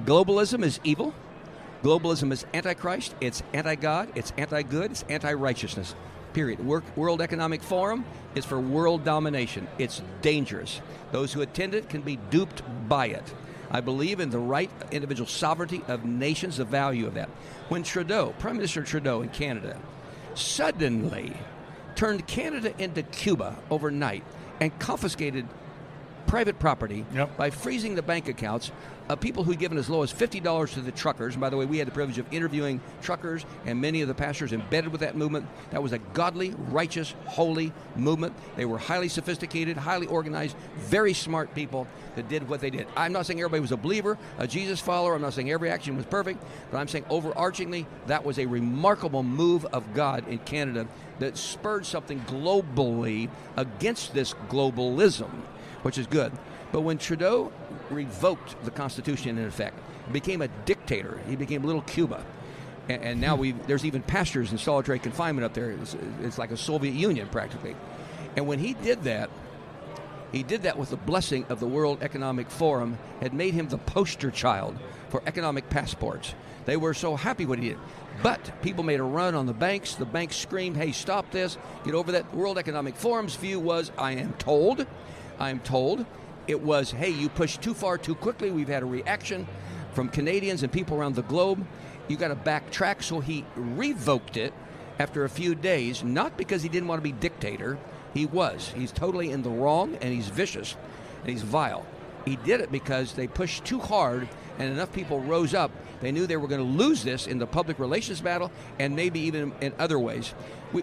Globalism is evil. Globalism is antichrist. It's anti-God. It's anti-good. It's anti-righteousness. Period. World Economic Forum is for world domination. It's dangerous. Those who attend it can be duped by it. I believe in the right individual sovereignty of nations, the value of that. When Prime Minister Trudeau in Canada, suddenly turned Canada into Cuba overnight and confiscated private property by freezing the bank accounts of people who'd given as low as $50 to the truckers. And by the way, we had the privilege of interviewing truckers and many of the pastors embedded with that movement. That was a godly, righteous, holy movement. They were highly sophisticated, highly organized, very smart people that did what they did. I'm not saying everybody was a believer, a Jesus follower. I'm not saying every action was perfect, but I'm saying overarchingly, that was a remarkable move of God in Canada that spurred something globally against this globalism, which is good. But when Trudeau revoked the Constitution, in effect, became a dictator, he became little Cuba. And now there's even pastors in solitary confinement up there. It's like a Soviet Union, practically. And when he did that with the blessing of the World Economic Forum, had made him the poster child for economic passports. They were so happy what he did. But people made a run on the banks. The banks screamed, hey, stop this, get over that. The World Economic Forum's view was, I am told, it was, hey, you pushed too far too quickly. We've had a reaction from Canadians and people around the globe. You got to backtrack. So he revoked it after a few days, not because he didn't want to be dictator. He's totally in the wrong, and he's vicious, and he's vile. He did it because they pushed too hard, and enough people rose up. They knew they were going to lose this in the public relations battle, and maybe even in other ways. The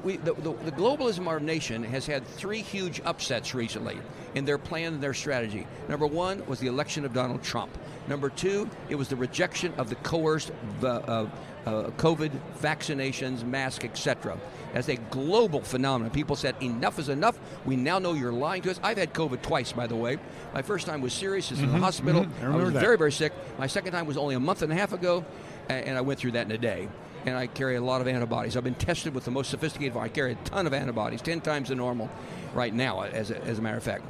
globalism of our nation has had three huge upsets recently in their plan and their strategy. Number one was the election of Donald Trump. Number two, it was the rejection of the coerced COVID vaccinations, masks, etc. As a global phenomenon, people said, enough is enough. We now know you're lying to us. I've had COVID twice, by the way. My first time was serious. It's in the hospital. I was very, very sick. My second time was only a month and a half ago, and I went through that in a day. And I carry a lot of antibodies. I've been tested with the most sophisticated. I carry a ton of antibodies, 10 times the normal right now, as a matter of fact.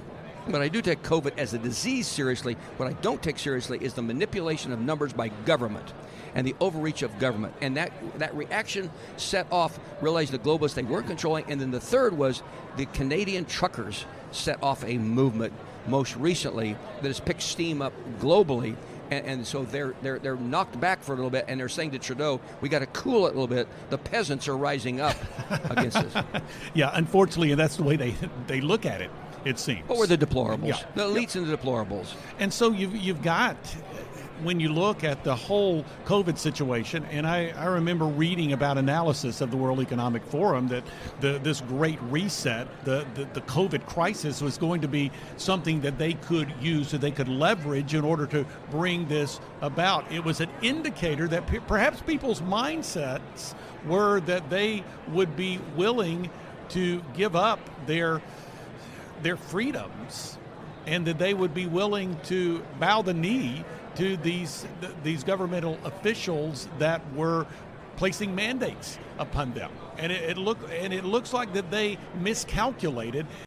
But I do take COVID as a disease seriously. What I don't take seriously is the manipulation of numbers by government and the overreach of government. And that reaction set off, realized the globalists they weren't controlling. And then the third was the Canadian truckers set off a movement most recently that has picked steam up globally. And so they're knocked back for a little bit, and they're saying to Trudeau, we got to cool it a little bit. The peasants are rising up against this. Yeah, unfortunately, and that's the way they look at it, it seems. But we're the deplorables, the elites and the deplorables. And so you've got, when you look at the whole COVID situation, and I remember reading about analysis of the World Economic Forum that this great reset, the COVID crisis was going to be something that they could use, that they could leverage in order to bring this about. It was an indicator that perhaps people's mindsets were that they would be willing to give up their freedoms, and that they would be willing to bow the knee to these governmental officials that were placing mandates upon them. And it looks like that they miscalculated.